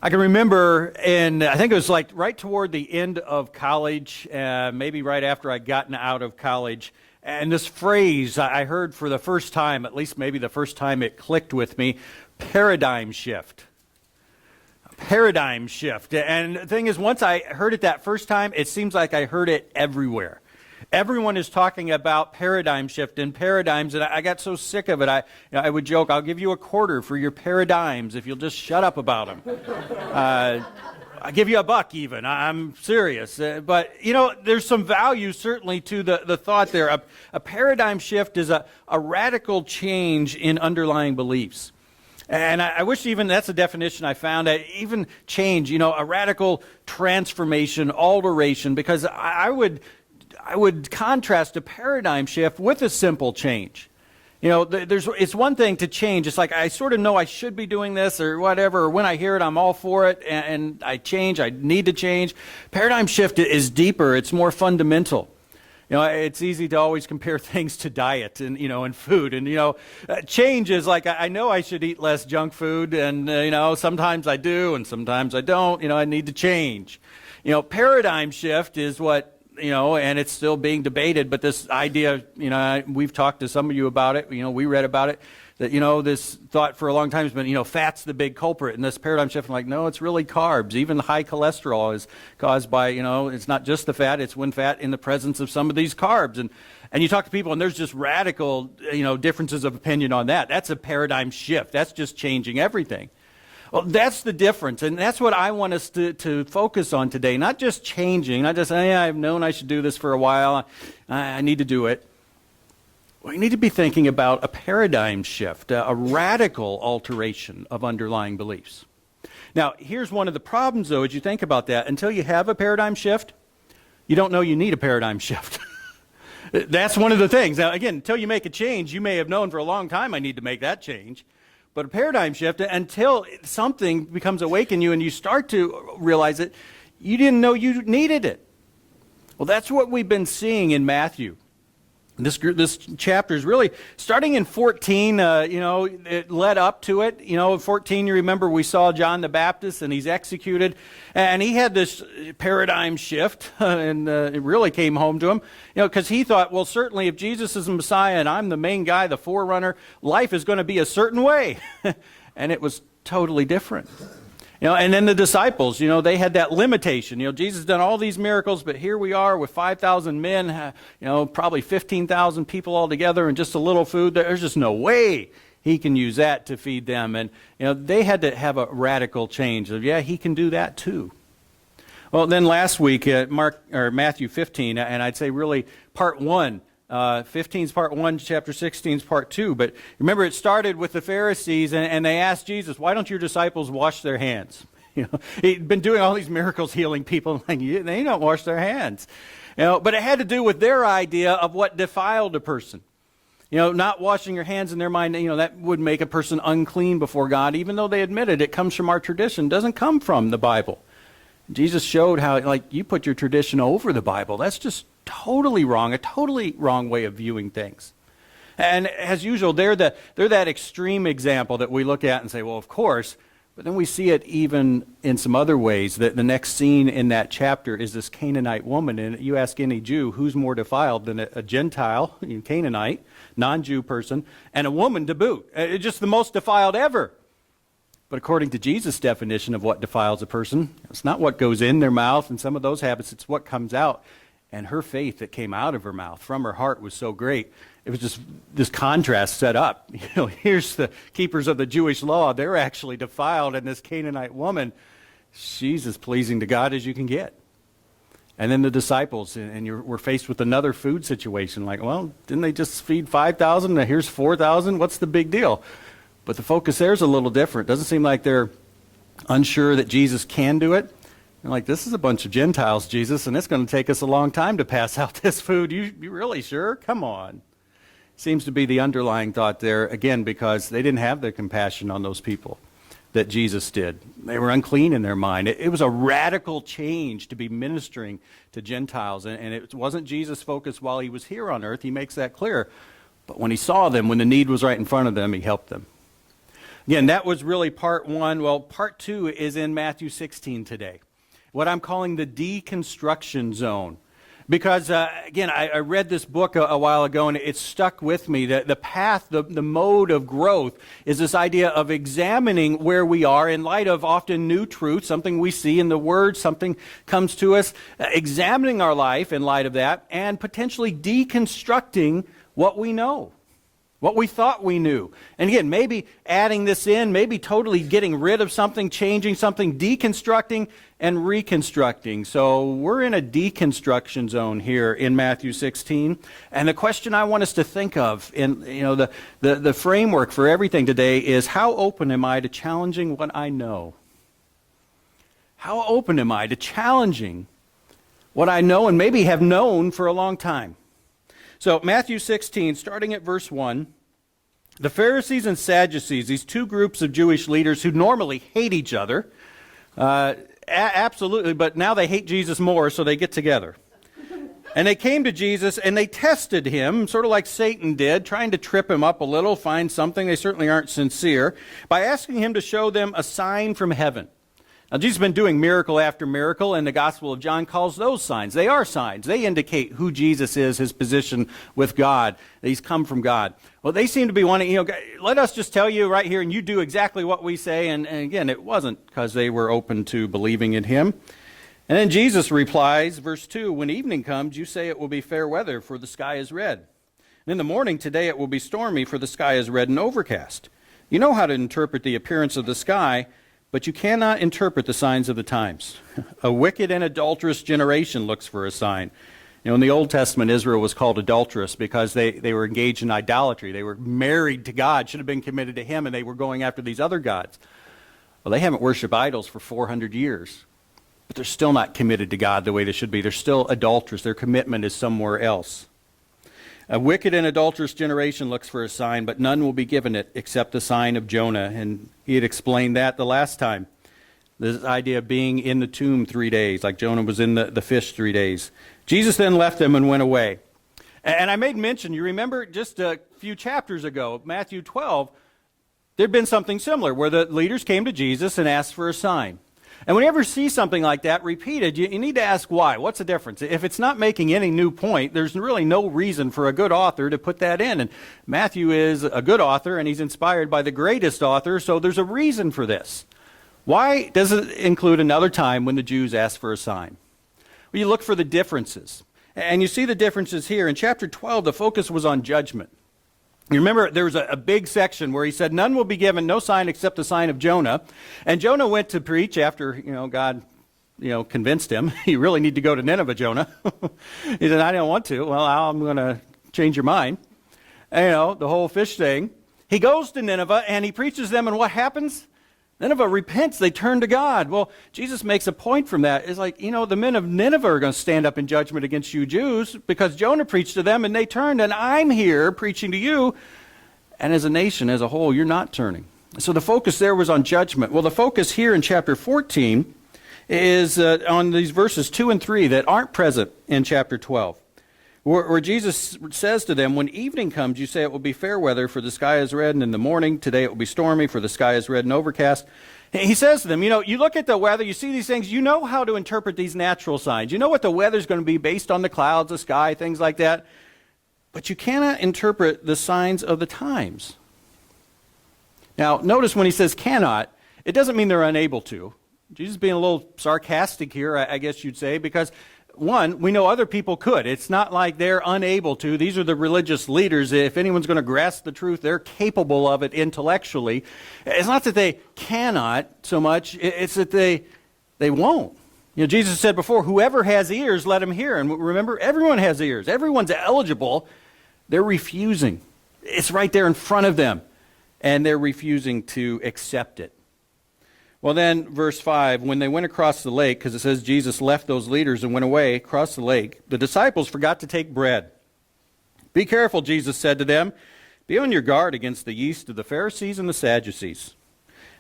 I can remember, I think it was like right toward the end of college, maybe right after I'd gotten out of college, and this phrase I heard for the first time, at least maybe the first time it clicked with me, paradigm shift. Paradigm shift. And the thing is, once I heard it that first time, it seems like I heard it everywhere. Everyone is talking about paradigm shift and paradigms, and I got so sick of it. I would joke, I'll give you a quarter for your paradigms if you'll just shut up about them. I'll give you $1 even. I'm serious. But, there's some value certainly to the thought there. A paradigm shift is a radical change in underlying beliefs. And I wish even that's a definition I found, even change, a radical transformation, alteration, because I would contrast a paradigm shift with a simple change. It's one thing to change. It's like I sort of know I should be doing this or whatever, or when I hear it, I'm all for it, and I change. I need to change. Paradigm shift is deeper. It's more fundamental. It's easy to always compare things to diet and, and food. And, change is like, I know I should eat less junk food, and, sometimes I do and sometimes I don't. I need to change. Paradigm shift is what, and it's still being debated, but this idea, we've talked to some of you about it, we read about it, that, this thought for a long time has been, fat's the big culprit, and this paradigm shift, I'm like, no, it's really carbs. Even high cholesterol is caused by, it's not just the fat, it's when fat in the presence of some of these carbs. And you talk to people, and there's just radical, differences of opinion on that. That's a paradigm shift. That's just changing everything. Well, that's the difference, and that's what I want us to focus on today. Not just changing, not just, I've known I should do this for a while, I need to do it. We need to be thinking about a paradigm shift, a radical alteration of underlying beliefs. Now, here's one of the problems, though, as you think about that. Until you have a paradigm shift, you don't know you need a paradigm shift. That's one of the things. Now, again, until you make a change, you may have known for a long time I need to make that change. But a paradigm shift, until something becomes awake in you and you start to realize it, you didn't know you needed it. Well, that's what we've been seeing in Matthew. This chapter is really, starting in 14, it led up to it. In 14, you remember we saw John the Baptist, and he's executed. And he had this paradigm shift, and it really came home to him. Because he thought, well, certainly if Jesus is the Messiah and I'm the main guy, the forerunner, life is going to be a certain way. And it was totally different. And then the disciples, they had that limitation. Jesus done all these miracles, but here we are with 5,000 men, probably 15,000 people altogether, and just a little food. There's just no way he can use that to feed them. And, they had to have a radical change of, he can do that too. Well, then last week, Matthew 15, and I'd say really part 1. 15 is part 1, chapter 16 is part 2. But remember, it started with the Pharisees, and they asked Jesus, why don't your disciples wash their hands? He'd been doing all these miracles, healing people, and they don't wash their hands. But it had to do with their idea of what defiled a person. Not washing your hands in their mind, that would make a person unclean before God, even though they admitted it comes from our tradition. It doesn't come from the Bible. Jesus showed how, you put your tradition over the Bible. That's just totally wrong, a totally wrong way of viewing things. And as usual, they're that extreme example that we look at and say, well, of course, but then we see it even in some other ways. That the next scene in that chapter is this Canaanite woman, and you ask any Jew who's more defiled than a Gentile, Canaanite, non-Jew person, and a woman to boot. It's just the most defiled ever. But according to Jesus' definition of what defiles a person, it's not what goes in their mouth and some of those habits, it's what comes out. And her faith that came out of her mouth from her heart was so great. It was just this contrast set up. Here's the keepers of the Jewish law. They're actually defiled, and this Canaanite woman, she's as pleasing to God as you can get. And then the disciples, and we're faced with another food situation. Like, well, didn't they just feed 5,000? Here's 4,000. What's the big deal? But the focus there is a little different. Doesn't seem like they're unsure that Jesus can do it. They're like, this is a bunch of Gentiles, Jesus, and it's going to take us a long time to pass out this food. You really sure? Come on. Seems to be the underlying thought there, again, because they didn't have the compassion on those people that Jesus did. They were unclean in their mind. It was a radical change to be ministering to Gentiles, and it wasn't Jesus' focus while he was here on earth. He makes that clear. But when he saw them, when the need was right in front of them, he helped them. Again, that was really part one. Well, part two is in Matthew 16 today, what I'm calling the DEconstruction Zone. Because, again, I read this book a while ago, and it stuck with me. The path, the mode of growth is this idea of examining where we are in light of often new truth, something we see in the Word, something comes to us, examining our life in light of that, and potentially deconstructing what we know, what we thought we knew. And again, maybe adding this in, maybe totally getting rid of something, changing something, deconstructing and reconstructing. So we're in a deconstruction zone here in Matthew 16. And the question I want us to think of in the framework for everything today is, how open am I to challenging what I know? How open am I to challenging what I know and maybe have known for a long time? So Matthew 16, starting at verse 1, the Pharisees and Sadducees, these two groups of Jewish leaders who normally hate each other, absolutely, but now they hate Jesus more, so they get together. And they came to Jesus and they tested him, sort of like Satan did, trying to trip him up a little, find something. They certainly aren't sincere, by asking him to show them a sign from heaven. Now, Jesus has been doing miracle after miracle, and the Gospel of John calls those signs. They are signs. They indicate who Jesus is, his position with God, that he's come from God. Well, they seem to be wanting, let us just tell you right here, and you do exactly what we say. And again, it wasn't because they were open to believing in him. And then Jesus replies, verse 2, when evening comes, you say it will be fair weather, for the sky is red. And in the morning today it will be stormy, for the sky is red and overcast. You know how to interpret the appearance of the sky, but you cannot interpret the signs of the times. A wicked and adulterous generation looks for a sign. In the Old Testament, Israel was called adulterous because they were engaged in idolatry. They were married to God, should have been committed to him, and they were going after these other gods. Well, they haven't worshipped idols for 400 years, but they're still not committed to God the way they should be. They're still adulterous. Their commitment is somewhere else. A wicked and adulterous generation looks for a sign, but none will be given it except the sign of Jonah. And he had explained that the last time. This idea of being in the tomb 3 days, like Jonah was in the fish 3 days. Jesus then left them and went away. And I made mention, you remember just a few chapters ago, Matthew 12, there'd been something similar where the leaders came to Jesus and asked for a sign. And whenever you see something like that repeated, you need to ask why. What's the difference? If it's not making any new point, there's really no reason for a good author to put that in. And Matthew is a good author, and he's inspired by the greatest author, so there's a reason for this. Why does it include another time when the Jews asked for a sign? Well, you look for the differences. And you see the differences here. In chapter 12, the focus was on judgment. You remember there was a big section where he said, none will be given, no sign except the sign of Jonah. And Jonah went to preach after, God, convinced him. You really need to go to Nineveh, Jonah. He said, I don't want to. Well, I'm going to change your mind. And, the whole fish thing. He goes to Nineveh and he preaches them, and what happens? Nineveh repents. They turn to God. Well, Jesus makes a point from that. It's like, the men of Nineveh are going to stand up in judgment against you Jews because Jonah preached to them and they turned, and I'm here preaching to you. And as a nation, as a whole, you're not turning. So the focus there was on judgment. Well, the focus here in chapter 14 is on these verses 2 and 3 that aren't present in chapter 12. Where Jesus says to them, when evening comes, you say it will be fair weather, for the sky is red, and in the morning, today it will be stormy, for the sky is red and overcast. He says to them, you look at the weather, you see these things, you know how to interpret these natural signs. You know what the weather's going to be based on the clouds, the sky, things like that. But you cannot interpret the signs of the times. Now, notice when he says cannot, it doesn't mean they're unable to. Jesus is being a little sarcastic here, I guess you'd say, because one, we know other people could. It's not like they're unable to. These are the religious leaders. If anyone's going to grasp the truth, they're capable of it intellectually. It's not that they cannot so much. It's that they won't. Jesus said before, whoever has ears, let him hear. And remember, everyone has ears. Everyone's eligible. They're refusing. It's right there in front of them. And they're refusing to accept it. Well, then, verse 5, when they went across the lake, because it says Jesus left those leaders and went away across the lake, the disciples forgot to take bread. Be careful, Jesus said to them. Be on your guard against the yeast of the Pharisees and the Sadducees.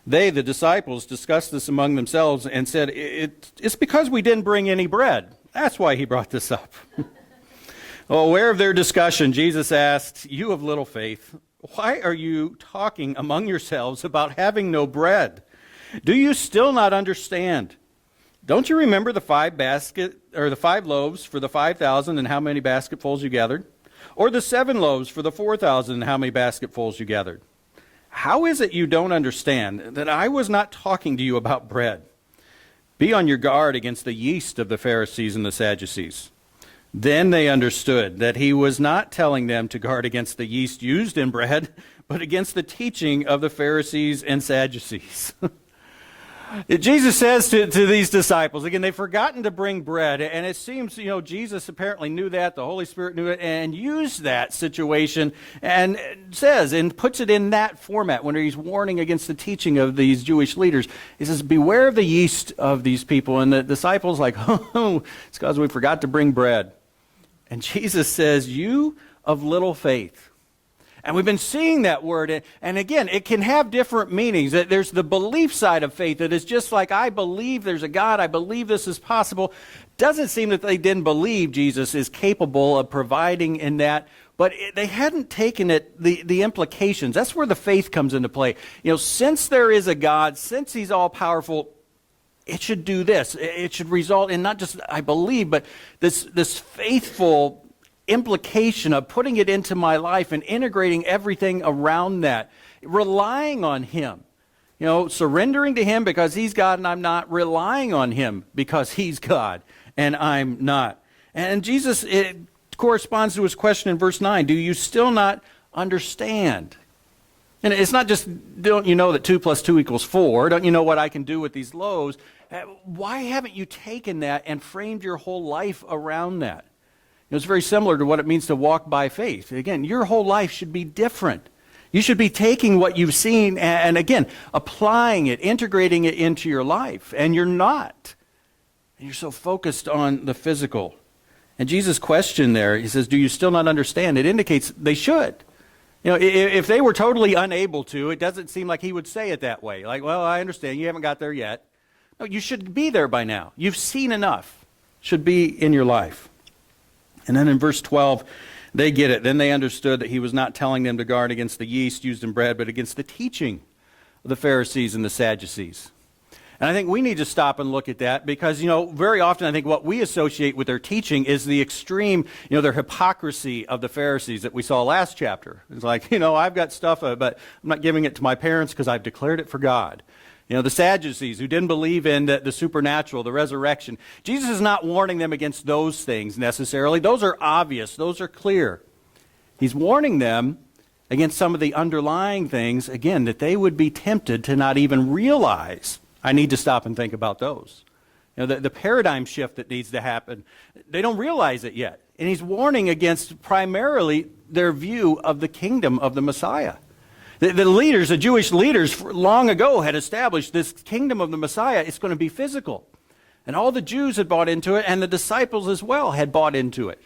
They, the disciples, discussed this among themselves and said, it's because we didn't bring any bread. That's why he brought this up. Well, aware of their discussion, Jesus asked, you of little faith, why are you talking among yourselves about having no bread? Do you still not understand? Don't you remember the 5 loaves for the 5,000 and how many basketfuls you gathered? Or the 7 loaves for the 4,000 and how many basketfuls you gathered? How is it you don't understand that I was not talking to you about bread? Be on your guard against the yeast of the Pharisees and the Sadducees. Then they understood that he was not telling them to guard against the yeast used in bread, but against the teaching of the Pharisees and Sadducees. Jesus says to these disciples, again, they've forgotten to bring bread, and it seems, Jesus apparently knew that, the Holy Spirit knew it, and used that situation, and says, and puts it in that format when he's warning against the teaching of these Jewish leaders. He says, beware of the yeast of these people, and the disciples like, oh, it's because we forgot to bring bread. And Jesus says, you of little faith. And we've been seeing that word, and again, it can have different meanings. There's the belief side of faith that is just like, I believe there's a God, I believe this is possible. Doesn't seem that they didn't believe Jesus is capable of providing in that, but they hadn't taken it, the implications. That's where the faith comes into play. Since there is a God, since he's all-powerful, it should do this. It should result in not just, I believe, but this faithful implication of putting it into my life and integrating everything around that, relying on him, surrendering to him because he's God and I'm not, relying on him because he's God and I'm not. And Jesus, it corresponds to his question in verse 9, do you still not understand? And it's not just, don't you know that 2 + 2 = 4? Don't you know what I can do with these loaves? Why haven't you taken that and framed your whole life around that? It's very similar to what it means to walk by faith. Again, your whole life should be different. You should be taking what you've seen and again, applying it, integrating it into your life. And you're not. And you're so focused on the physical. And Jesus' question there, he says, do you still not understand? It indicates they should. If they were totally unable to, it doesn't seem like he would say it that way. Like, well, I understand, you haven't got there yet. No, you should be there by now. You've seen enough. Should be in your life. And then in verse 12, they get it. Then they understood that he was not telling them to guard against the yeast used in bread, but against the teaching of the Pharisees and the Sadducees. And I think we need to stop and look at that because, very often I think what we associate with their teaching is the extreme, their hypocrisy of the Pharisees that we saw last chapter. It's like, I've got stuff, but I'm not giving it to my parents because I've declared it for God. The Sadducees who didn't believe in the supernatural, the resurrection. Jesus is not warning them against those things necessarily. Those are obvious. Those are clear. He's warning them against some of the underlying things, again, that they would be tempted to not even realize. I need to stop and think about those. The paradigm shift that needs to happen, they don't realize it yet. And he's warning against primarily their view of the kingdom of the Messiah. The leaders, the Jewish leaders, long ago had established this kingdom of the Messiah. It's going to be physical. And all the Jews had bought into it, and the disciples as well had bought into it.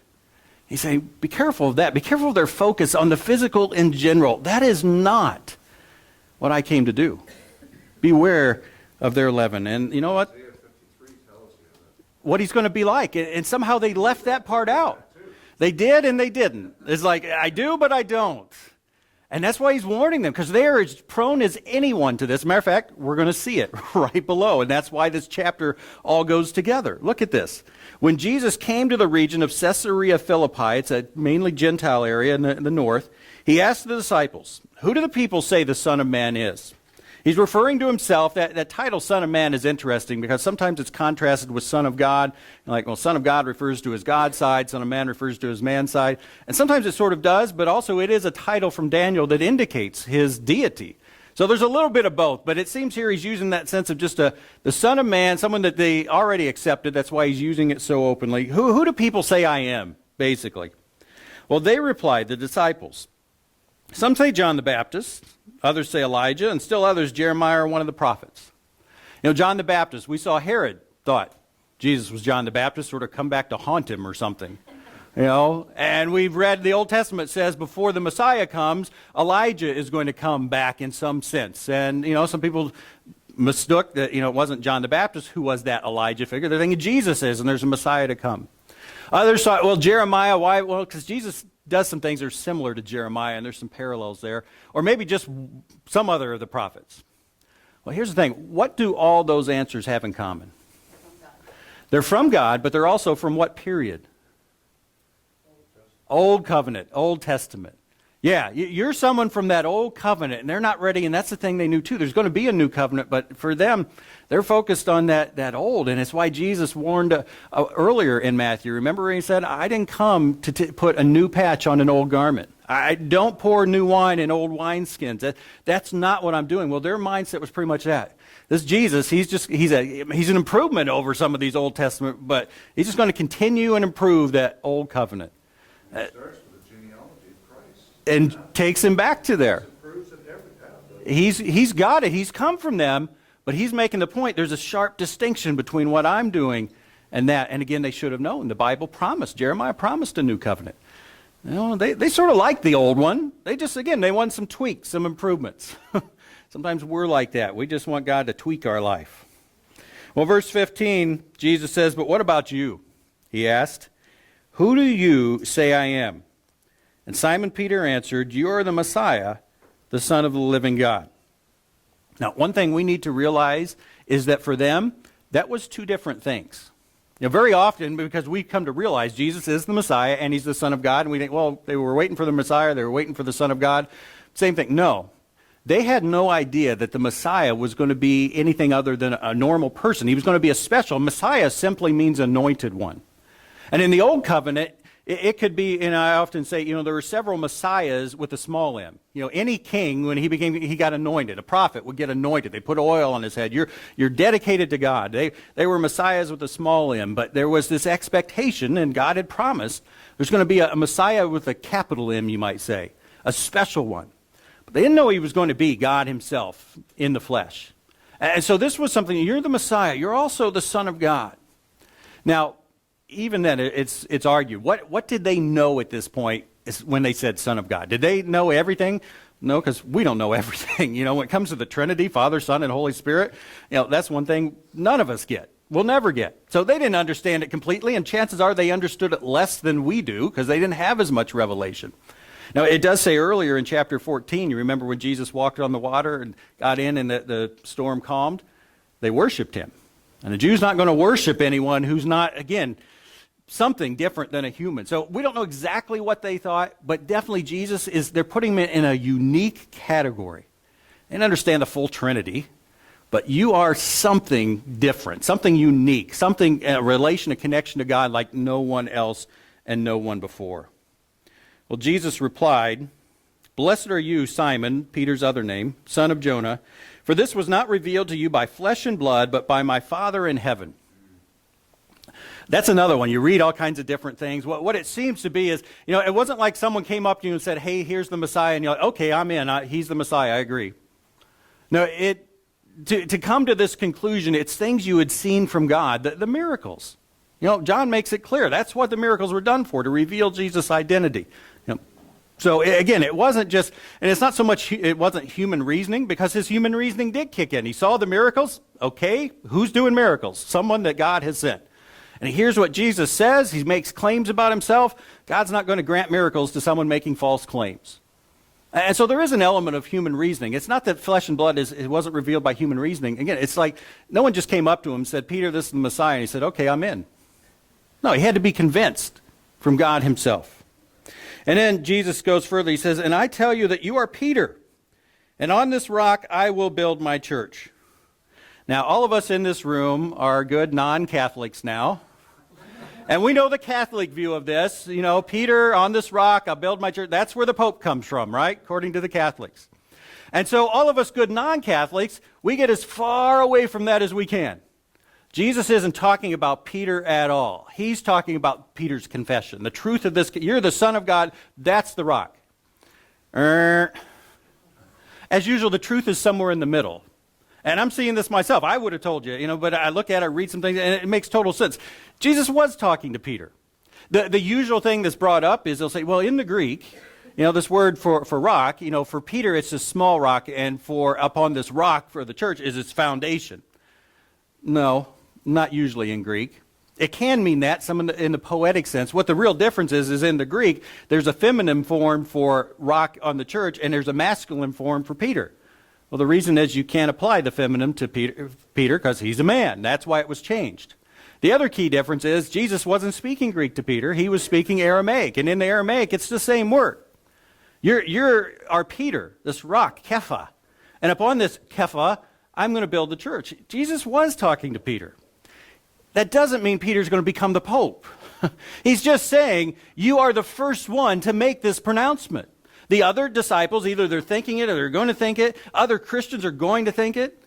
He's saying, be careful of that. Be careful of their focus on the physical in general. That is not what I came to do. Beware of their leaven. And you know what? What he's going to be like. And somehow they left that part out. They did and they didn't. It's like, I do, but I don't. And that's why he's warning them, because they are as prone as anyone to this. Matter of fact, we're going to see it right below, and that's why this chapter all goes together. Look at this. When Jesus came to the region of Caesarea Philippi, it's a mainly Gentile area in the north, he asked the disciples, who do the people say the Son of Man is? He's referring to himself. That title, Son of Man, is interesting because sometimes it's contrasted with Son of God. Son of God refers to his God side. Son of Man refers to his man side. And sometimes it sort of does, but also it is a title from Daniel that indicates his deity. So there's a little bit of both, but it seems here he's using that sense of just the Son of Man, someone that they already accepted. That's why he's using it so openly. Who do people say I am, basically? Well, they replied, the disciples. Some say John the Baptist. Others say Elijah, and still others, Jeremiah or one of the prophets. John the Baptist, we saw Herod thought Jesus was John the Baptist, sort of come back to haunt him or something. And we've read the Old Testament says before the Messiah comes, Elijah is going to come back in some sense. And, some people mistook that, it wasn't John the Baptist who was that Elijah figure. They're thinking Jesus is, and there's a Messiah to come. Others thought, well, Jeremiah, why? Well, because Jesus does some things that are similar to Jeremiah, and there's some parallels there. Or maybe just some other of the prophets. Well, here's the thing. What do all those answers have in common? They're from God, but they're also from what period? Old Covenant, Old Testament. Yeah, you're someone from that Old Covenant, and they're not ready, and that's the thing they knew too. There's going to be a new covenant, but for them, they're focused on that old, and it's why Jesus warned earlier in Matthew. Remember when he said, I didn't come to put a new patch on an old garment. I don't pour new wine in old wineskins. That's not what I'm doing. Well, their mindset was pretty much that. This Jesus, he's an improvement over some of these Old Testament, but he's just going to continue and improve that Old Covenant. It starts with the genealogy of Christ. And takes him back to there. He's got it. He's come from them, but he's making the point there's a sharp distinction between what I'm doing and that. And again, they should have known. The Bible promised, Jeremiah promised a new covenant. You know, they sort of like the old one. They want some tweaks, some improvements. Sometimes we're like that. We just want God to tweak our life. Well, verse 15, Jesus says, but what about you? He asked, who do you say I am? And Simon Peter answered, you are the Messiah, the Son of the living God. Now, one thing we need to realize is that for them, that was two different things. You know, very often, because we come to realize Jesus is the Messiah and he's the Son of God, and we think, well, they were waiting for the Messiah, they were waiting for the Son of God. Same thing. No. They had no idea that the Messiah was going to be anything other than a normal person. He was going to be a special. Messiah simply means anointed one. And in the Old Covenant, it could be, and I often say, you know, there were several messiahs with a small m. You know, any king, when he got anointed, a prophet would get anointed. They put oil on his head. You're dedicated to God. They were messiahs with a small m, but there was this expectation, and God had promised, there's going to be a Messiah with a capital M, you might say, a special one. But they didn't know he was going to be God himself in the flesh. And so this was something, you're the Messiah. You're also the Son of God. Now, even then, it's argued. What did they know at this point when they said Son of God? Did they know everything? No, because we don't know everything. You know, when it comes to the Trinity, Father, Son, and Holy Spirit, you know, that's one thing none of us get. We'll never get. So they didn't understand it completely, and chances are they understood it less than we do because they didn't have as much revelation. Now, it does say earlier in chapter 14, you remember when Jesus walked on the water and got in and the storm calmed? They worshiped him. And the Jew's not going to worship anyone who's not, again, something different than a human. So we don't know exactly what they thought, but definitely they're putting him in a unique category. They didn't understand the full Trinity, but you are something different, something unique, something, a relation, a connection to God like no one else and no one before. Well, Jesus replied, blessed are you, Simon, Peter's other name, son of Jonah, for this was not revealed to you by flesh and blood, but by my Father in heaven. That's another one. You read all kinds of different things. What it seems to be is, you know, it wasn't like someone came up to you and said, hey, here's the Messiah, and you're like, okay, I'm in. He's the Messiah. I agree. No, to come to this conclusion, it's things you had seen from God, the miracles. You know, John makes it clear. That's what the miracles were done for, to reveal Jesus' identity. You know, so again, it wasn't just, and it's not so much, it wasn't human reasoning, because his human reasoning did kick in. He saw the miracles. Okay, who's doing miracles? Someone that God has sent. And here's what Jesus says. He makes claims about himself. God's not going to grant miracles to someone making false claims. And so there is an element of human reasoning. It's not that flesh and blood it wasn't revealed by human reasoning. Again, it's like no one just came up to him and said, Peter, this is the Messiah. And he said, okay, I'm in. No, he had to be convinced from God himself. And then Jesus goes further. He says, and I tell you that you are Peter, and on this rock I will build my church. Now, all of us in this room are good non-Catholics now. And we know the Catholic view of this. You know, Peter, on this rock, I'll build my church. That's where the Pope comes from, right? According to the Catholics. And so all of us good non-Catholics, we get as far away from that as we can. Jesus isn't talking about Peter at all. He's talking about Peter's confession. The truth of this, you're the Son of God, that's the rock. As usual, the truth is somewhere in the middle. And I'm seeing this myself. I would have told you, but I look at it, read some things, and it makes total sense. Jesus was talking to Peter. The usual thing that's brought up is they'll say, well, in the Greek, this word for rock, for Peter, it's a small rock, and for upon this rock for the church is its foundation. No, not usually in Greek. It can mean that, some in the poetic sense. What the real difference is in the Greek, there's a feminine form for rock on the church, and there's a masculine form for Peter. Well, the reason is you can't apply the feminine to Peter because he's a man. That's why it was changed. The other key difference is Jesus wasn't speaking Greek to Peter. He was speaking Aramaic. And in the Aramaic, it's the same word. You're our Peter, this rock, Kepha. And upon this Kepha, I'm going to build the church. Jesus was talking to Peter. That doesn't mean Peter's going to become the Pope. He's just saying, you are the first one to make this pronouncement. The other disciples, either they're thinking it or they're going to think it. Other Christians are going to think it.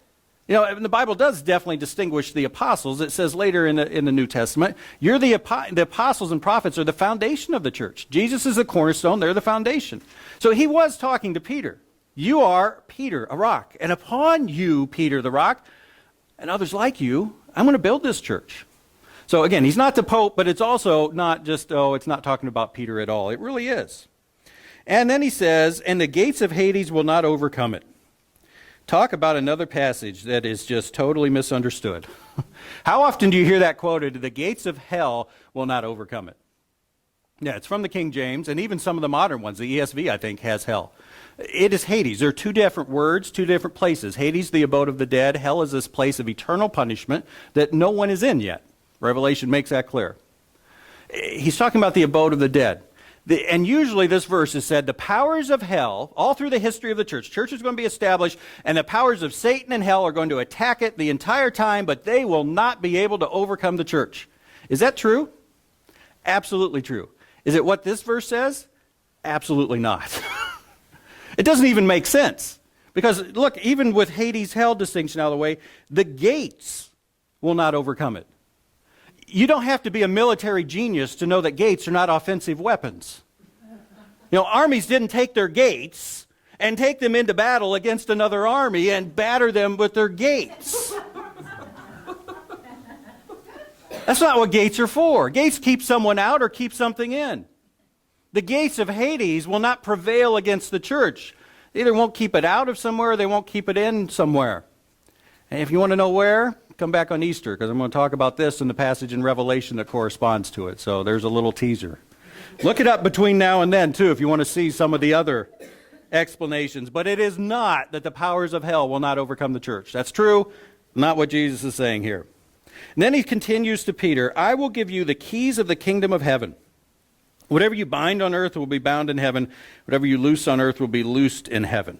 You know, and the Bible does definitely distinguish the apostles. It says later in the New Testament, the apostles and prophets are the foundation of the church. Jesus is the cornerstone. They're the foundation. So he was talking to Peter. You are Peter, a rock. And upon you, Peter, the rock, and others like you, I'm going to build this church. So again, he's not the Pope, but it's also not just, it's not talking about Peter at all. It really is. And then he says, and the gates of Hades will not overcome it. Talk about another passage that is just totally misunderstood. How often do you hear that quoted? The gates of hell will not overcome it. Yeah, it's from the King James, and even some of the modern ones. The ESV, I think, has hell. It is Hades. There are two different words, two different places. Hades, the abode of the dead. Hell is this place of eternal punishment that no one is in yet. Revelation makes that clear. He's talking about the abode of the dead. And usually this verse is said, the powers of hell, all through the history of the church, church is going to be established, and the powers of Satan and hell are going to attack it the entire time, but they will not be able to overcome the church. Is that true? Absolutely true. Is it what this verse says? Absolutely not. It doesn't even make sense. Because, look, even with Hades hell distinction out of the way, the gates will not overcome it. You don't have to be a military genius to know that gates are not offensive weapons. You know, armies didn't take their gates and take them into battle against another army and batter them with their gates. That's not what gates are for. Gates keep someone out or keep something in. The gates of Hades will not prevail against the church. They either won't keep it out of somewhere or they won't keep it in somewhere. And if you want to know where, come back on Easter, because I'm going to talk about this in the passage in Revelation that corresponds to it. So there's a little teaser. Look it up between now and then, too, if you want to see some of the other explanations. But it is not that the powers of hell will not overcome the church. That's true, not what Jesus is saying here. And then he continues to Peter, I will give you the keys of the kingdom of heaven. Whatever you bind on earth will be bound in heaven. Whatever you loose on earth will be loosed in heaven.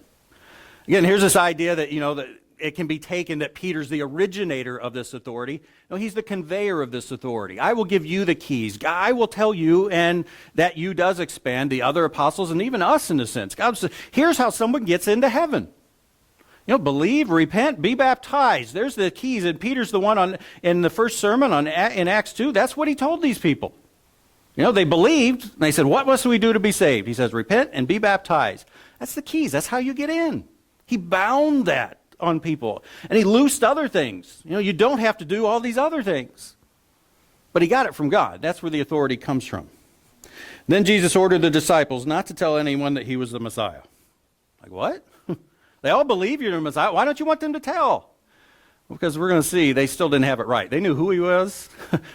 Again, here's this idea that, that it can be taken that Peter's the originator of this authority. No, he's the conveyor of this authority. I will give you the keys. I will tell you, and that you does expand the other apostles and even us in a sense. God says, here's how someone gets into heaven. Believe, repent, be baptized. There's the keys. And Peter's the one in the first sermon in Acts 2. That's what he told these people. They believed, and they said, what must we do to be saved? He says, repent and be baptized. That's the keys. That's how you get in. He bound that on people. And he loosed other things. You don't have to do all these other things. But he got it from God. That's where the authority comes from. Then Jesus ordered the disciples not to tell anyone that he was the Messiah. Like, what? They all believe you're the Messiah. Why don't you want them to tell? Well, because we're going to see they still didn't have it right. They knew who he was.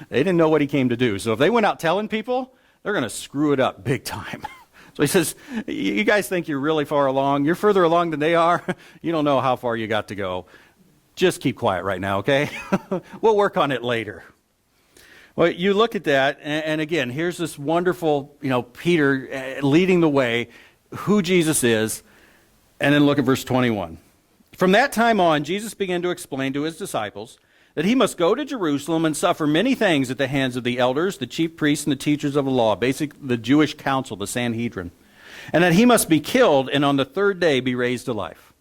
They didn't know what he came to do. So if they went out telling people, they're going to screw it up big time. So he says, you guys think you're really far along. You're further along than they are. You don't know how far you got to go. Just keep quiet right now, okay? We'll work on it later. Well, you look at that, and again, here's this wonderful, Peter leading the way, who Jesus is, and then look at verse 21. From that time on, Jesus began to explain to his disciples that he must go to Jerusalem and suffer many things at the hands of the elders, the chief priests, and the teachers of the law, basically the Jewish council, the Sanhedrin, and that he must be killed and on the third day be raised to life.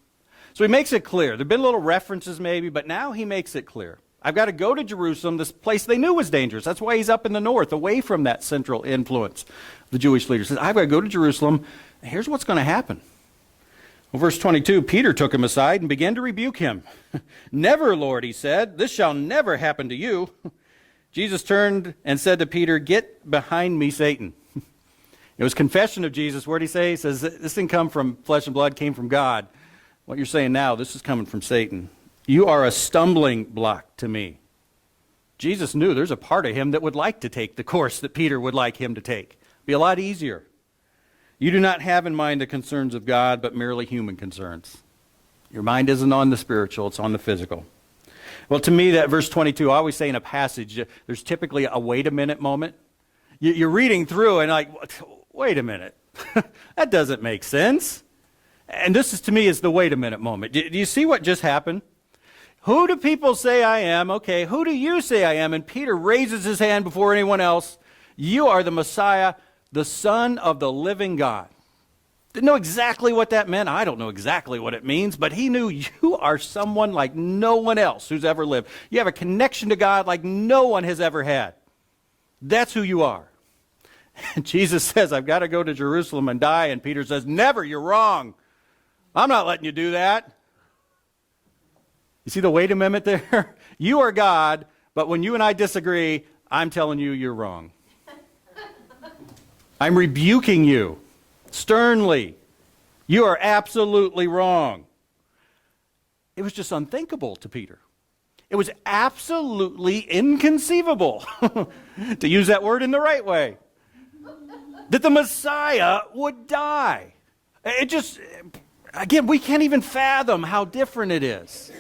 So he makes it clear. There have been little references maybe, but now he makes it clear. I've got to go to Jerusalem, this place they knew was dangerous. That's why he's up in the north, away from that central influence of the Jewish leaders. He says, I've got to go to Jerusalem, and here's what's going to happen. Well, verse 22, Peter took him aside and began to rebuke him. Never, Lord, he said, this shall never happen to you. Jesus turned and said to Peter, get behind me, Satan. It was confession of Jesus. What did he say? He says, this didn't come from flesh and blood, came from God. What you're saying now, this is coming from Satan. You are a stumbling block to me. Jesus knew there's a part of him that would like to take the course that Peter would like him to take. Be a lot easier. You do not have in mind the concerns of God, but merely human concerns. Your mind isn't on the spiritual, it's on the physical. Well, to me, that verse 22, I always say in a passage, there's typically a wait a minute moment. You're reading through and like, wait a minute. That doesn't make sense. And this is, to me, is the wait a minute moment. Do you see what just happened? Who do people say I am? Okay, who do you say I am? And Peter raises his hand before anyone else. You are the Messiah, the Son of the living God. Didn't know exactly what that meant. I don't know exactly what it means, but he knew you are someone like no one else who's ever lived. You have a connection to God like no one has ever had. That's who you are. And Jesus says, I've got to go to Jerusalem and die. And Peter says, never, you're wrong. I'm not letting you do that. You see the wait a minute there? You are God, but when you and I disagree, I'm telling you you're wrong. I'm rebuking you sternly. You are absolutely wrong. It was just unthinkable to Peter. It was absolutely inconceivable, to use that word in the right way, that the Messiah would die. It just, again, we can't even fathom how different it is.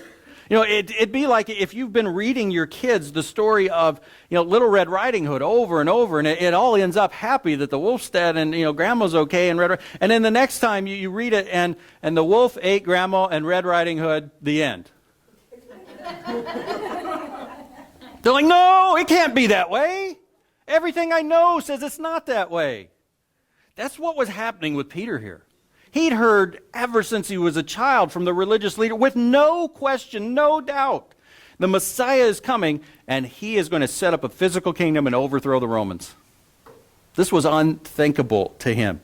You know, it'd be like if you've been reading your kids the story of, Little Red Riding Hood over and over, and it all ends up happy that the wolf's dead and, Grandma's okay, and and then the next time you read it and the wolf ate Grandma and Red Riding Hood, the end. They're like, no, it can't be that way. Everything I know says it's not that way. That's what was happening with Peter here. He'd heard ever since he was a child from the religious leader with no question, no doubt. The Messiah is coming, and he is going to set up a physical kingdom and overthrow the Romans. This was unthinkable to him.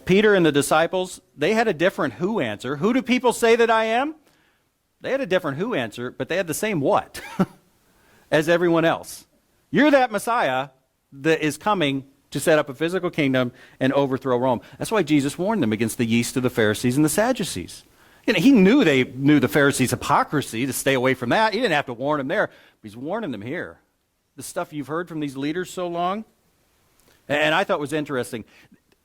Peter and the disciples, they had a different who answer. Who do people say that I am? They had a different who answer, but they had the same what as everyone else. You're that Messiah that is coming to set up a physical kingdom and overthrow Rome. That's why Jesus warned them against the yeast of the Pharisees and the Sadducees. He knew they knew the Pharisees' hypocrisy to stay away from that. He didn't have to warn them there, but he's warning them here. The stuff you've heard from these leaders so long. And I thought was interesting.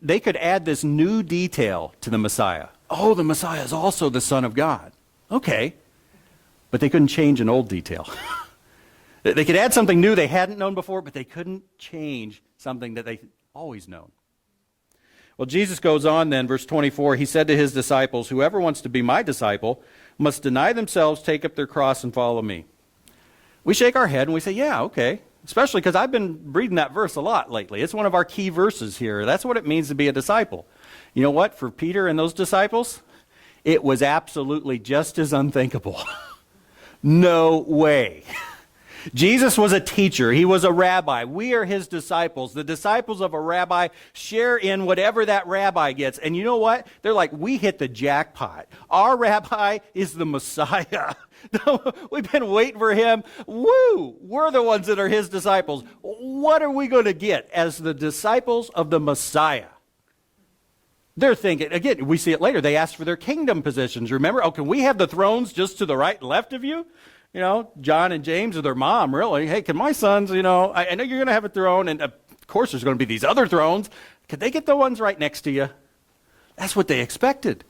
They could add this new detail to the Messiah. Oh, the Messiah is also the Son of God. Okay. But they couldn't change an old detail. They could add something new they hadn't known before, but they couldn't change something that they always known. Well, Jesus goes on then, verse 24, he said to his disciples, whoever wants to be my disciple must deny themselves, take up their cross, and follow me. We shake our head and we say, yeah, okay. Especially because I've been reading that verse a lot lately. It's one of our key verses here. That's what it means to be a disciple. You know what? For Peter and those disciples, it was absolutely just as unthinkable. No way. Jesus was a teacher. He was a rabbi. We are his disciples. The disciples of a rabbi share in whatever that rabbi gets. And you know what? They're like, we hit the jackpot. Our rabbi is the Messiah. We've been waiting for him. Woo! We're the ones that are his disciples. What are we going to get as the disciples of the Messiah? They're thinking, again, we see it later. They asked for their kingdom positions. Remember, can we have the thrones just to the right and left of you? John and James or their mom, really. Hey, can my sons, I know you're going to have a throne, and of course there's going to be these other thrones. Could they get the ones right next to you? That's what they expected.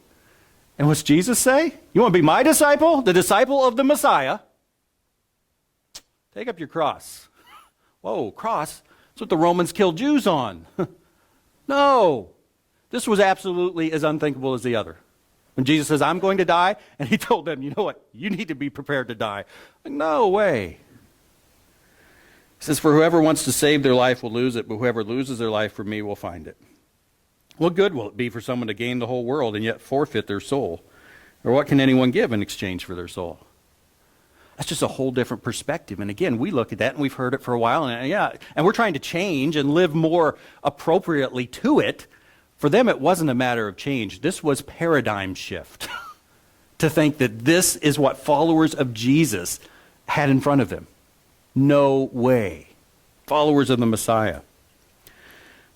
And what's Jesus say? You want to be my disciple, the disciple of the Messiah? Take up your cross. Whoa, cross? That's what the Romans killed Jews on. No. This was absolutely as unthinkable as the other. When Jesus says, I'm going to die, and he told them, you know what, you need to be prepared to die. Like, no way. He says, for whoever wants to save their life will lose it, but whoever loses their life for me will find it. What good will it be for someone to gain the whole world and yet forfeit their soul? Or what can anyone give in exchange for their soul? That's just a whole different perspective. And again, we look at that, and we've heard it for a while, and we're trying to change and live more appropriately to it. For them, it wasn't a matter of change. This was paradigm shift to think that this is what followers of Jesus had in front of them. No way. Followers of the Messiah.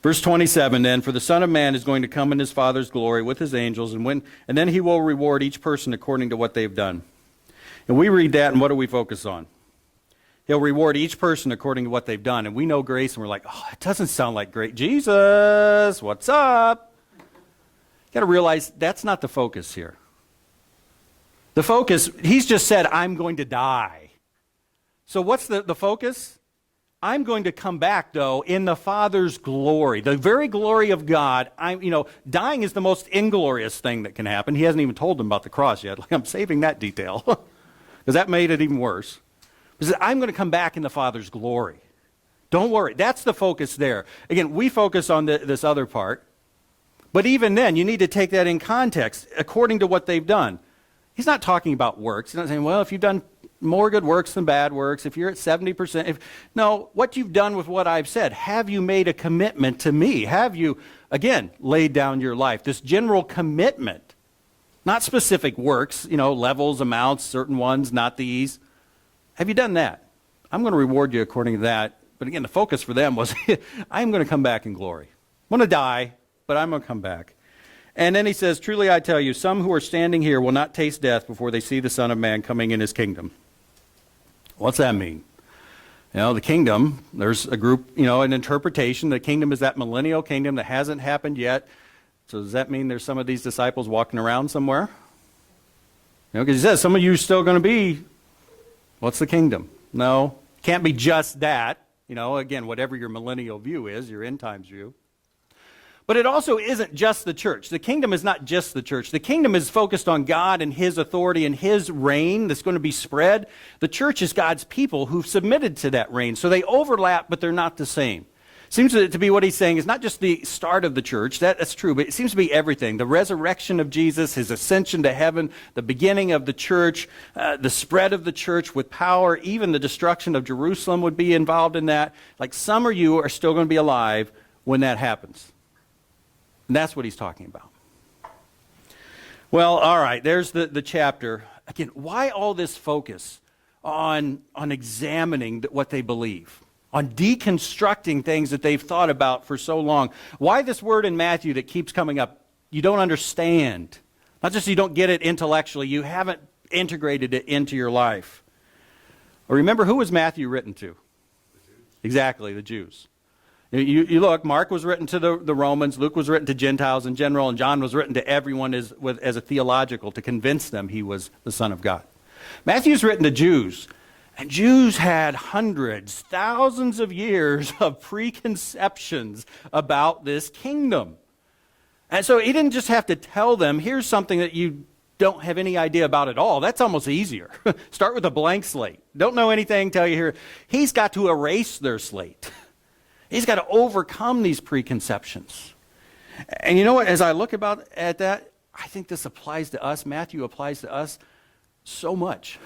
Verse 27, then, for the Son of Man is going to come in his Father's glory with his angels, and then he will reward each person according to what they've done. And we read that, and what do we focus on? He'll reward each person according to what they've done. And we know grace, and we're like, oh, it doesn't sound like great. Jesus, what's up? You got to realize that's not the focus here. The focus, he's just said, I'm going to die. So what's the focus? I'm going to come back, though, in the Father's glory, the very glory of God. Dying is the most inglorious thing that can happen. He hasn't even told them about the cross yet. Like, I'm saving that detail because that made it even worse. He says, I'm going to come back in the Father's glory. Don't worry. That's the focus there. Again, we focus on this other part. But even then, you need to take that in context according to what they've done. He's not talking about works. He's not saying, well, if you've done more good works than bad works, if you're at 70%. No, what you've done with what I've said. Have you made a commitment to me? Have you, again, laid down your life? This general commitment. Not specific works, levels, amounts, certain ones, not these. Have you done that? I'm going to reward you according to that. But again, the focus for them was, I'm going to come back in glory. I'm going to die, but I'm going to come back. And then he says, truly I tell you, some who are standing here will not taste death before they see the Son of Man coming in his kingdom. What's that mean? The kingdom, there's a group, an interpretation. The kingdom is that millennial kingdom that hasn't happened yet. So does that mean there's some of these disciples walking around somewhere? Because he says, some of you are still going to be. What's the kingdom? No, can't be just that. Again, whatever your millennial view is, your end times view. But it also isn't just the church. The kingdom is not just the church. The kingdom is focused on God and his authority and his reign that's going to be spread. The church is God's people who've submitted to that reign. So they overlap, but they're not the same. Seems to be what he's saying is not just the start of the church, that's true, but it seems to be everything. The resurrection of Jesus, his ascension to heaven, the beginning of the church, the spread of the church with power, even the destruction of Jerusalem would be involved in that. Like some of you are still going to be alive when that happens. And that's what he's talking about. Well, all right, there's the chapter. Again, why all this focus on examining what they believe? On deconstructing things that they've thought about for so long. Why this word in Matthew that keeps coming up? You don't understand. Not just you don't get it intellectually, you haven't integrated it into your life. Well, remember, who was Matthew written to? The Jews. Exactly, the Jews. You look, Mark was written to the Romans, Luke was written to Gentiles in general, and John was written to everyone as a theological to convince them he was the Son of God. Matthew's written to Jews. And Jews had hundreds, thousands of years of preconceptions about this kingdom. And so he didn't just have to tell them, here's something that you don't have any idea about at all. That's almost easier. Start with a blank slate. Don't know anything, tell you here. He's got to erase their slate. He's got to overcome these preconceptions. And you know what, as I look at that, I think this applies to us. Matthew applies to us so much.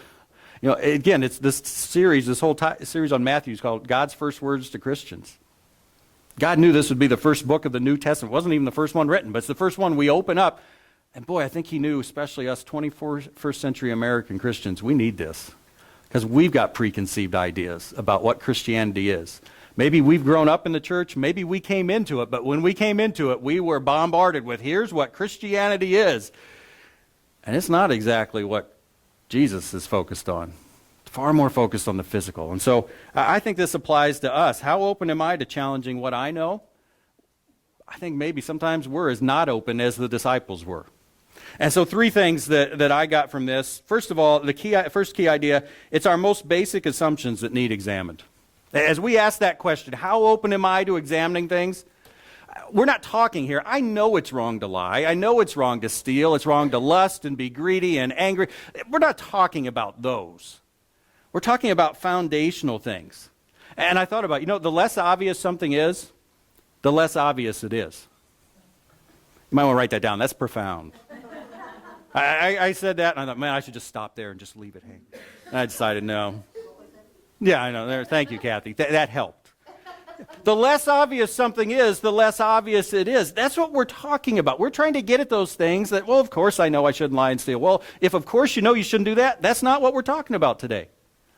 Again, it's this series, this whole series on Matthew is called God's First Words to Christians. God knew this would be the first book of the New Testament. It wasn't even the first one written, but it's the first one we open up. And boy, I think he knew, especially us 21st century American Christians, we need this. Because we've got preconceived ideas about what Christianity is. Maybe we've grown up in the church, maybe we came into it, but when we came into it, we were bombarded with, here's what Christianity is. And it's not exactly what Jesus is focused on. Far more focused on the physical. And so I think this applies to us. How open am I to challenging what I know? I think maybe sometimes we're as not open as the disciples were. And so three things that I got from this. First of all, first key idea, it's our most basic assumptions that need examined. As we ask that question, how open am I to examining things? We're not talking here. I know it's wrong to lie. I know it's wrong to steal. It's wrong to lust and be greedy and angry. We're not talking about those. We're talking about foundational things. And I thought about, the less obvious something is, the less obvious it is. You might want to write that down. That's profound. I said that, and I thought, man, I should just stop there and just leave it hang. And I decided, no. Yeah, I know. Thank you, Kathy. That helped. The less obvious something is, the less obvious it is. That's what we're talking about. We're trying to get at those things that, well, of course I know I shouldn't lie and steal. Well, if of course you know you shouldn't do that, that's not what we're talking about today.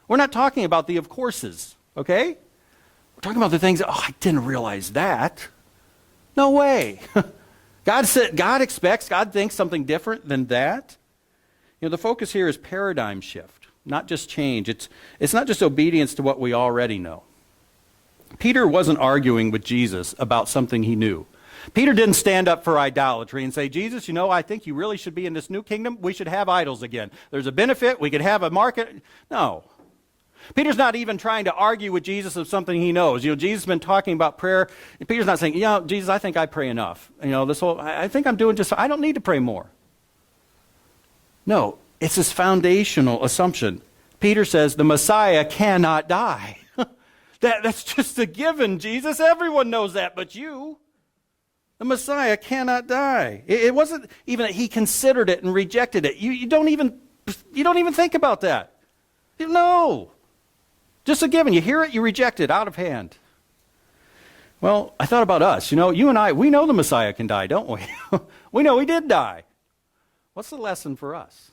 We're not talking about the of courses, okay? We're talking about the things that, I didn't realize that. No way. God thinks something different than that. The focus here is paradigm shift. not just change. It's not just obedience to what we already know. Peter wasn't arguing with Jesus about something he knew. Peter didn't stand up for idolatry and say, Jesus, I think you really should be in this new kingdom. We should have idols again. There's a benefit. We could have a market. No. Peter's not even trying to argue with Jesus of something he knows. Jesus has been talking about prayer. And Peter's not saying, Jesus, I think I pray enough. I think I'm doing I don't need to pray more. No, it's this foundational assumption. Peter says the Messiah cannot die. That's just a given, Jesus. Everyone knows that, but you. The Messiah cannot die. It wasn't even that he considered it and rejected it. You don't even think about that. No. Just a given. You hear it, you reject it, out of hand. Well, I thought about us. You and I, we know the Messiah can die, don't we? We know he did die. What's the lesson for us?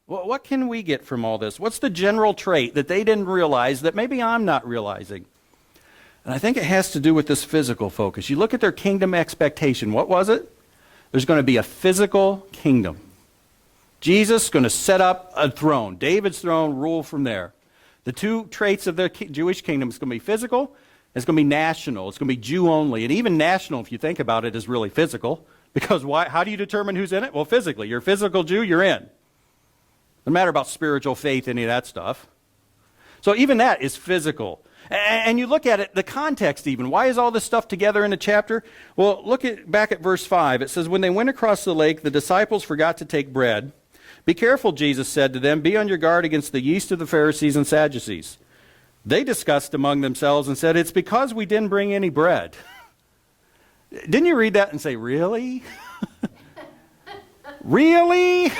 What can we get from all this? What's the general trait that they didn't realize that maybe I'm not realizing? And I think it has to do with this physical focus. You look at their kingdom expectation. What was it? There's going to be a physical kingdom. Jesus is going to set up a throne. David's throne, rule from there. The two traits of their Jewish kingdom is going to be physical. It's going to be national. It's going to be Jew only. And even national, if you think about it, is really physical. Because why? How do you determine who's in it? Well, physically. You're a physical Jew, you're in. Doesn't matter about spiritual faith, any of that stuff. So even that is physical. And you look at it, the context even. Why is all this stuff together in a chapter? Well, back at verse 5. It says, when they went across the lake, the disciples forgot to take bread. Be careful, Jesus said to them. Be on your guard against the yeast of the Pharisees and Sadducees. They discussed among themselves and said, it's because we didn't bring any bread. Didn't you read that and say, really? Really?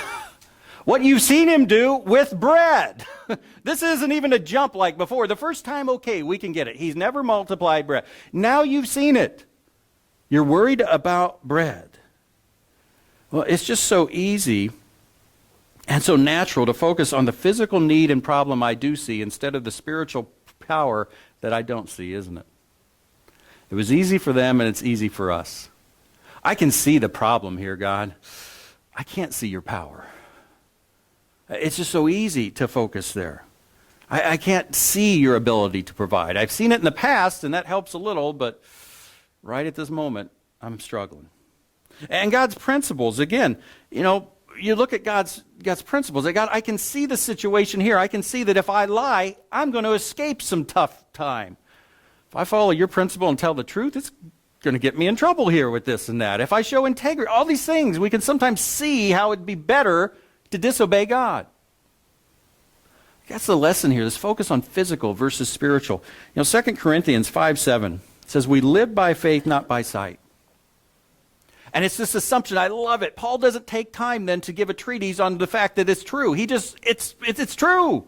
What you've seen him do with bread. This isn't even a jump like before. The first time, okay, we can get it. He's never multiplied bread. Now you've seen it. You're worried about bread. Well, it's just so easy and so natural to focus on the physical need and problem I do see instead of the spiritual power that I don't see, isn't it? It was easy for them and it's easy for us. I can see the problem here, God. I can't see your power. It's just so easy to focus there. I can't see your ability to provide. I've seen it in the past, and that helps a little, but right at this moment, I'm struggling. And God's principles, again, you look at God's principles. God, I can see the situation here. I can see that if I lie, I'm going to escape some tough time. If I follow your principle and tell the truth, it's going to get me in trouble here with this and that. If I show integrity, all these things, we can sometimes see how it'd be better to disobey God. That's the lesson here, this focus on physical versus spiritual. 2 Corinthians 5:7 says, we live by faith, not by sight. And it's this assumption, I love it. Paul doesn't take time then to give a treatise on the fact that it's true. It's true.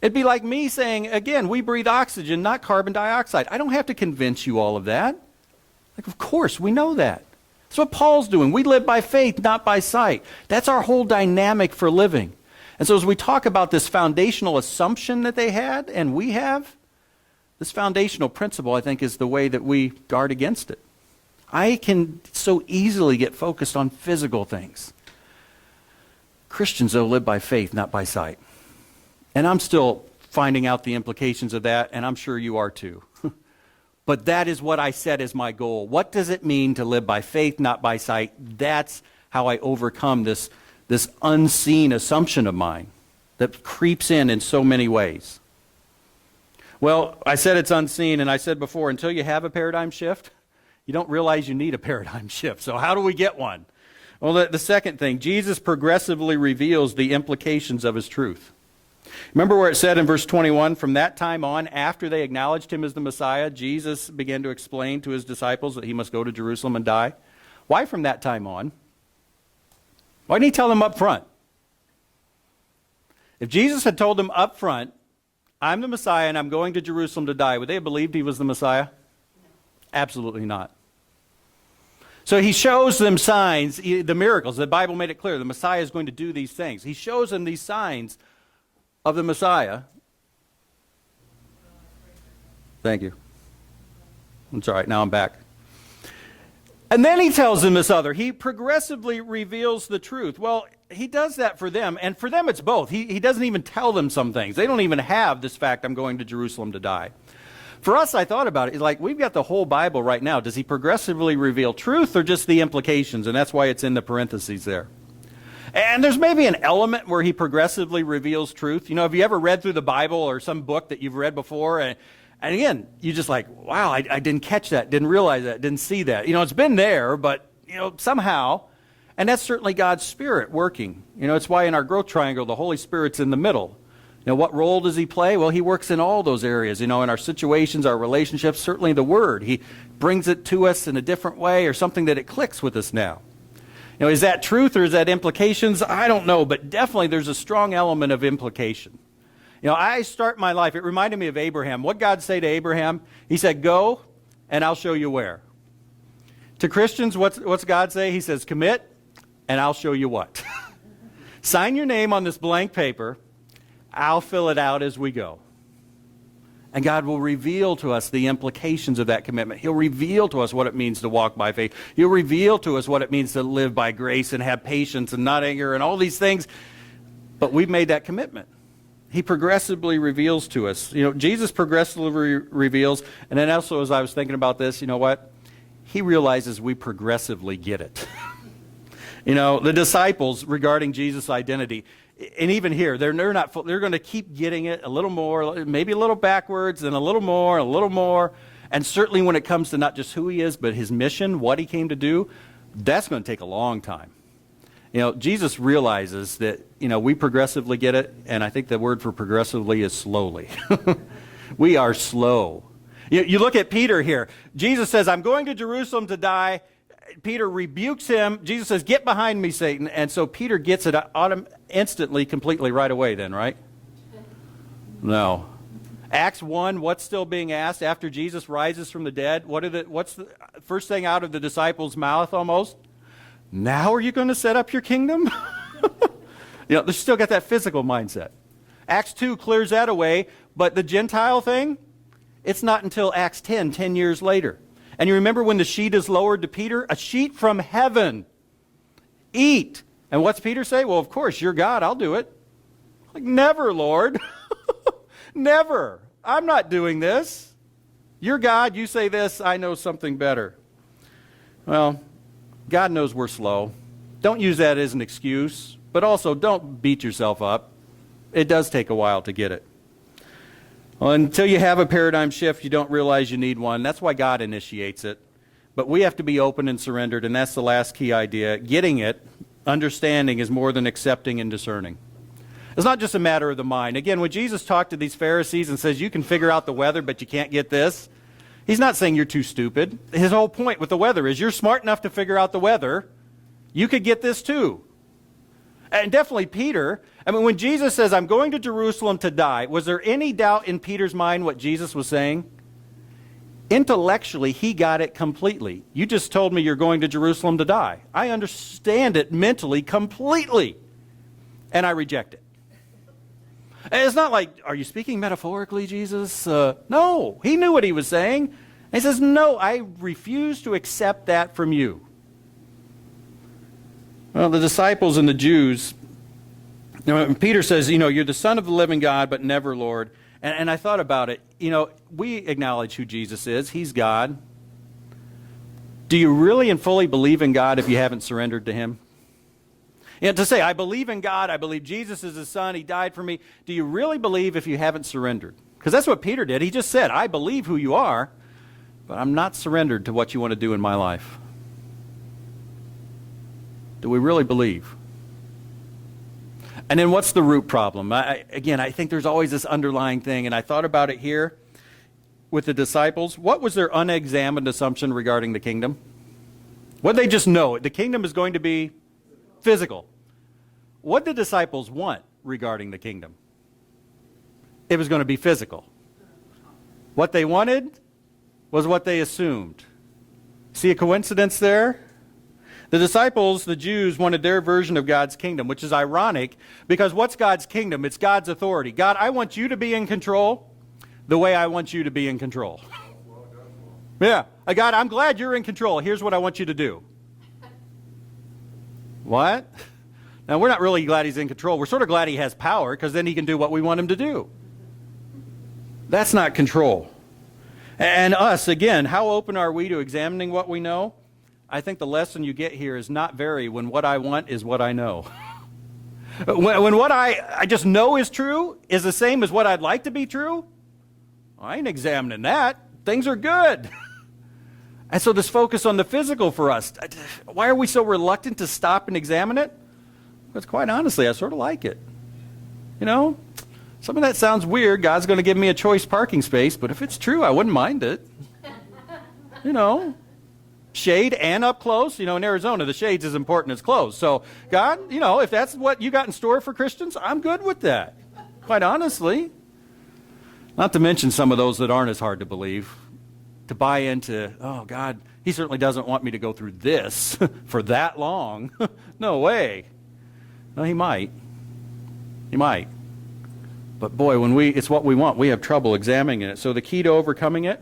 It'd be like me saying, again, we breathe oxygen, not carbon dioxide. I don't have to convince you all of that. Of course, we know that. That's what Paul's doing. We live by faith, not by sight. That's our whole dynamic for living. And so as we talk about this foundational assumption that they had and we have, this foundational principle, I think, is the way that we guard against it. I can so easily get focused on physical things. Christians, though, live by faith, not by sight. And I'm still finding out the implications of that, and I'm sure you are too. But that is what I set as my goal. What does it mean to live by faith, not by sight? That's how I overcome this unseen assumption of mine that creeps in so many ways. Well, I said it's unseen, and I said before, until you have a paradigm shift, you don't realize you need a paradigm shift. So how do we get one? Well, the second thing, Jesus progressively reveals the implications of his truth. Remember where it said in verse 21, from that time on, after they acknowledged him as the Messiah, Jesus began to explain to his disciples that he must go to Jerusalem and die. Why from that time on? Why didn't he tell them up front? If Jesus had told them up front, I'm the Messiah and I'm going to Jerusalem to die, would they have believed he was the Messiah? Absolutely not. So he shows them signs, the miracles. The Bible made it clear the Messiah is going to do these things. He shows them these signs of the Messiah. Thank you. It's all right, now I'm back. And then he tells them this other. He progressively reveals the truth. Well, he does that for them. And for them, it's both. He doesn't even tell them some things. They don't even have this fact, I'm going to Jerusalem to die. For us, I thought about it. It's like, we've got the whole Bible right now. Does he progressively reveal truth or just the implications? And that's why it's in the parentheses there. And there's maybe an element where he progressively reveals truth. You know, have you ever read through the Bible or some book that you've read before? And again, you just like, wow, I didn't catch that, didn't realize that, didn't see that. You know, it's been there, but, you know, somehow. And that's certainly God's Spirit working. You know, it's why in our growth triangle, the Holy Spirit's in the middle. You know, what role does he play? Well, he works in all those areas, you know, in our situations, our relationships, certainly the Word. He brings it to us in a different way or something that it clicks with us now. You know, is that truth or is that implications? I don't know, but definitely there's a strong element of implication. You know, I start my life, it reminded me of Abraham. What God say to Abraham? He said, go, and I'll show you where. To Christians, what's God say? He says, commit, and I'll show you what. Sign your name on this blank paper. I'll fill it out as we go. And God will reveal to us the implications of that commitment. He'll reveal to us what it means to walk by faith. He'll reveal to us what it means to live by grace and have patience and not anger and all these things. But we've made that commitment. He progressively reveals to us. You know, Jesus progressively reveals. And then also, as I was thinking about this, you know what? He realizes we progressively get it. You know, the disciples regarding Jesus' identity, and even here, they're going to keep getting it a little more, maybe a little backwards, and a little more. And certainly when it comes to not just who he is, but his mission, what he came to do, that's going to take a long time. You know, Jesus realizes that, you know, we progressively get it, and I think the word for progressively is slowly. We are slow. You look at Peter here. Jesus says, I'm going to Jerusalem to die. Peter rebukes him. Jesus says, get behind me, Satan. And so Peter gets it instantly, completely, right away then, right? No. Acts 1, what's still being asked after Jesus rises from the dead? What's the first thing out of the disciples' mouth almost? Now are you going to set up your kingdom? You know, they still got that physical mindset. Acts 2 clears that away, but the Gentile thing, it's not until Acts 10 years later. And you remember when the sheet is lowered to Peter? A sheet from heaven. Eat. And what's Peter say? Well, of course, you're God. I'll do it. Like, never, Lord. Never. I'm not doing this. You're God. You say this. I know something better. Well, God knows we're slow. Don't use that as an excuse. But also, don't beat yourself up. It does take a while to get it. Well, until you have a paradigm shift, you don't realize you need one. That's why God initiates it. But we have to be open and surrendered, and that's the last key idea. Getting it, understanding, is more than accepting and discerning. It's not just a matter of the mind. Again, when Jesus talked to these Pharisees and says, you can figure out the weather, but you can't get this, he's not saying you're too stupid. His whole point with the weather is you're smart enough to figure out the weather. You could get this too. And definitely Peter. I mean, when Jesus says, I'm going to Jerusalem to die, was there any doubt in Peter's mind what Jesus was saying? Intellectually, he got it completely. You just told me you're going to Jerusalem to die. I understand it mentally completely. And I reject it. And it's not like, are you speaking metaphorically, Jesus? No, he knew what he was saying. And he says, no, I refuse to accept that from you. Well, the disciples and the Jews, you know, Peter says, you know, you're the Son of the living God, but never Lord. And I thought about it. You know, we acknowledge who Jesus is. He's God. Do you really and fully believe in God if you haven't surrendered to him? You know, to say, I believe in God, I believe Jesus is his Son, he died for me. Do you really believe if you haven't surrendered? Because that's what Peter did. He just said, I believe who you are, but I'm not surrendered to what you want to do in my life. Do we really believe? And then what's the root problem? Again, I think there's always this underlying thing, and I thought about it here with the disciples. What was their unexamined assumption regarding the kingdom? What did they just know? The kingdom is going to be physical. What did the disciples want regarding the kingdom? It was going to be physical. What they wanted was what they assumed. See a coincidence there? The disciples, the Jews, wanted their version of God's kingdom, which is ironic because what's God's kingdom? It's God's authority. God, I want you to be in control the way I want you to be in control. Yeah. God, I'm glad you're in control. Here's what I want you to do. What? Now, we're not really glad he's in control. We're sort of glad he has power because then he can do what we want him to do. That's not control. And us, again, how open are we to examining what we know? I think the lesson you get here is not vary when what I want is what I know. When what I just know is true is the same as what I'd like to be true, I ain't examining that. Things are good. And so this focus on the physical for us, why are we so reluctant to stop and examine it? Because quite honestly, I sort of like it. You know, some of that sounds weird. God's going to give me a choice parking space, but if it's true, I wouldn't mind it. You know, shade and up close. You know, in Arizona, the shade's as important as close. So, God, you know, if that's what you got in store for Christians, I'm good with that. Quite honestly. Not to mention some of those that aren't as hard to believe. To buy into, oh, God, he certainly doesn't want me to go through this for that long. No way. No, he might. He might. But boy, when it's what we want, we have trouble examining it. So the key to overcoming it,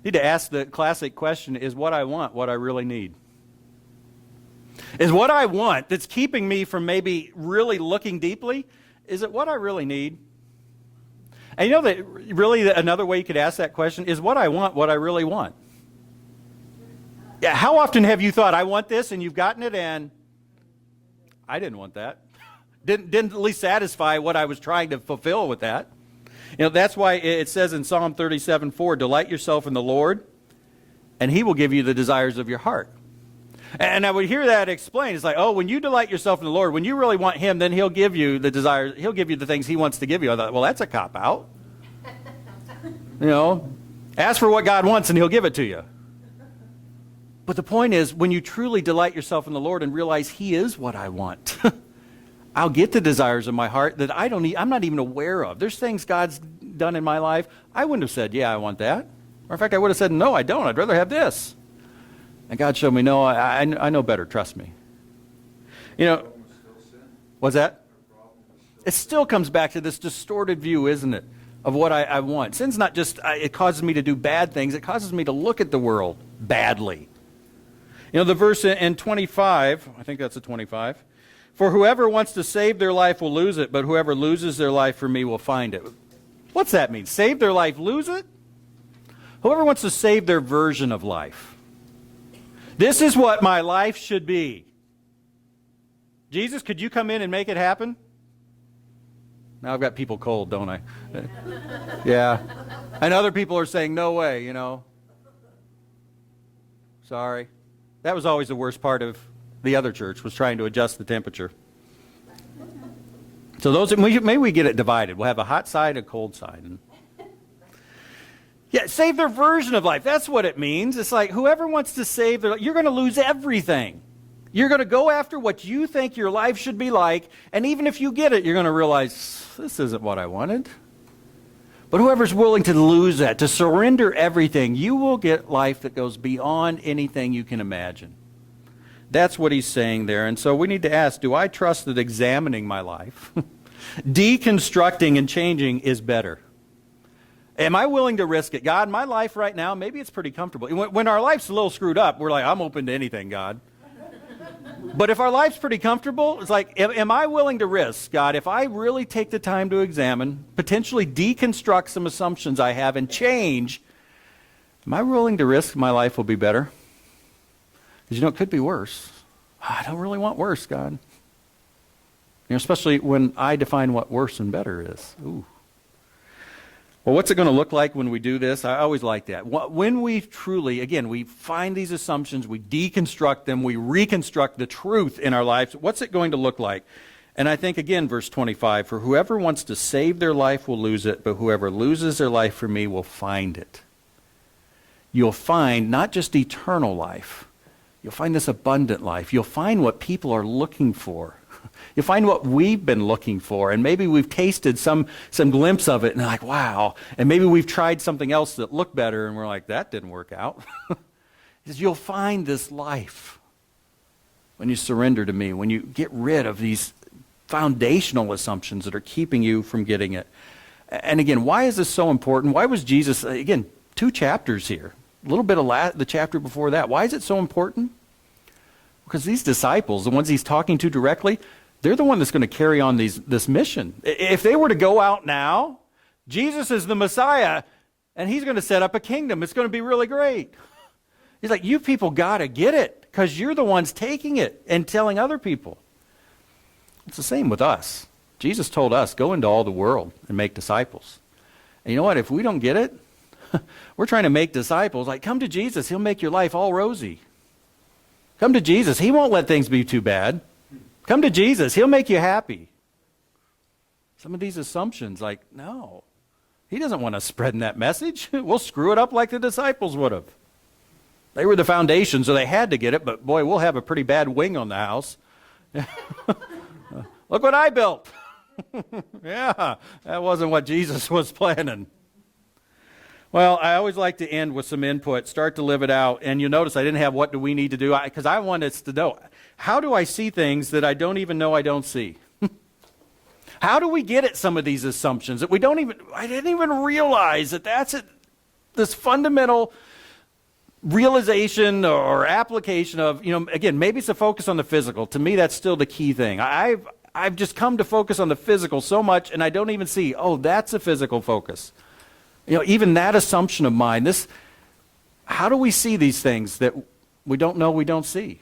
need to ask the classic question, is what I want what I really need? Is what I want that's keeping me from maybe really looking deeply, is it what I really need? And you know that really another way you could ask that question is what I want what I really want? Yeah, how often have you thought, I want this, and you've gotten it, and I didn't want that. Didn't at least satisfy what I was trying to fulfill with that. You know, that's why it says in Psalm 37:4, delight yourself in the Lord, and he will give you the desires of your heart. And I would hear that explained. It's like, oh, when you delight yourself in the Lord, when you really want him, then he'll give you the desires, he'll give you the things he wants to give you. I thought, well, that's a cop-out. You know, ask for what God wants and he'll give it to you. But the point is, when you truly delight yourself in the Lord and realize he is what I want, I'll get the desires of my heart that I'm not even aware of. There's things God's done in my life. I wouldn't have said, yeah, I want that. Or in fact, I would have said, no, I don't. I'd rather have this. And God showed me, no, I know better. Trust me. You know, what's that? It still comes back to this distorted view, isn't it, of what I want. Sin's not just, it causes me to do bad things. It causes me to look at the world badly. You know, the verse in 25, I think that's a 25. For whoever wants to save their life will lose it, but whoever loses their life for me will find it. What's that mean? Save their life, lose it? Whoever wants to save their version of life. This is what my life should be. Jesus, could you come in and make it happen? Now I've got people cold, don't I? Yeah. And other people are saying, no way, you know. Sorry. That was always the worst part of the other church, was trying to adjust the temperature. So maybe we get it divided. We'll have a hot side, a cold side. Yeah, save their version of life. That's what it means. It's like whoever wants to save their life, you're going to lose everything. You're going to go after what you think your life should be like, and even if you get it, you're going to realize, this isn't what I wanted. But whoever's willing to lose that, to surrender everything, you will get life that goes beyond anything you can imagine. That's what he's saying there. And so we need to ask, do I trust that examining my life, deconstructing and changing is better? Am I willing to risk it? God, my life right now, maybe it's pretty comfortable. When our life's a little screwed up, we're like, I'm open to anything, God. But if our life's pretty comfortable, it's like, am I willing to risk, God, if I really take the time to examine, potentially deconstruct some assumptions I have and change, am I willing to risk my life will be better? Because, you know, it could be worse. I don't really want worse, God. You know, especially when I define what worse and better is. Ooh. Well, what's it going to look like when we do this? I always like that. When we truly, again, we find these assumptions, we deconstruct them, we reconstruct the truth in our lives, what's it going to look like? And I think, again, verse 25, for whoever wants to save their life will lose it, but whoever loses their life for me will find it. You'll find not just eternal life, you'll find this abundant life. You'll find what people are looking for. You'll find what we've been looking for, and maybe we've tasted some glimpse of it, and like, wow. And maybe we've tried something else that looked better, and we're like, that didn't work out. You'll find this life when you surrender to me, when you get rid of these foundational assumptions that are keeping you from getting it. And again, why is this so important? Why was Jesus, again, 2 chapters here, a little bit of the chapter before that. Why is it so important? Because these disciples, the ones he's talking to directly, They're the one that's going to carry on this mission. If they were to go out now, Jesus is the Messiah, and he's going to set up a kingdom. It's going to be really great. He's like, you people got to get it, because you're the ones taking it and telling other people. It's the same with us. Jesus told us, go into all the world and make disciples. And you know what? If we don't get it, we're trying to make disciples. Like, come to Jesus. He'll make your life all rosy. Come to Jesus. He won't let things be too bad. Come to Jesus. He'll make you happy. Some of these assumptions, like, no. He doesn't want us spreading that message. We'll screw it up like the disciples would have. They were the foundation, so they had to get it, but boy, we'll have a pretty bad wing on the house. Look what I built. Yeah, that wasn't what Jesus was planning. Well, I always like to end with some input, start to live it out. And you'll notice I didn't have what do we need to do, because I want us to know, how do I see things that I don't even know I don't see? How do we get at some of these assumptions that I didn't even realize that that's it, this fundamental realization or application of, again, maybe it's a focus on the physical. To me, that's still the key thing. I've just come to focus on the physical so much, and I don't even see, that's a physical focus. Even that assumption of mine, how do we see these things that we don't know we don't see?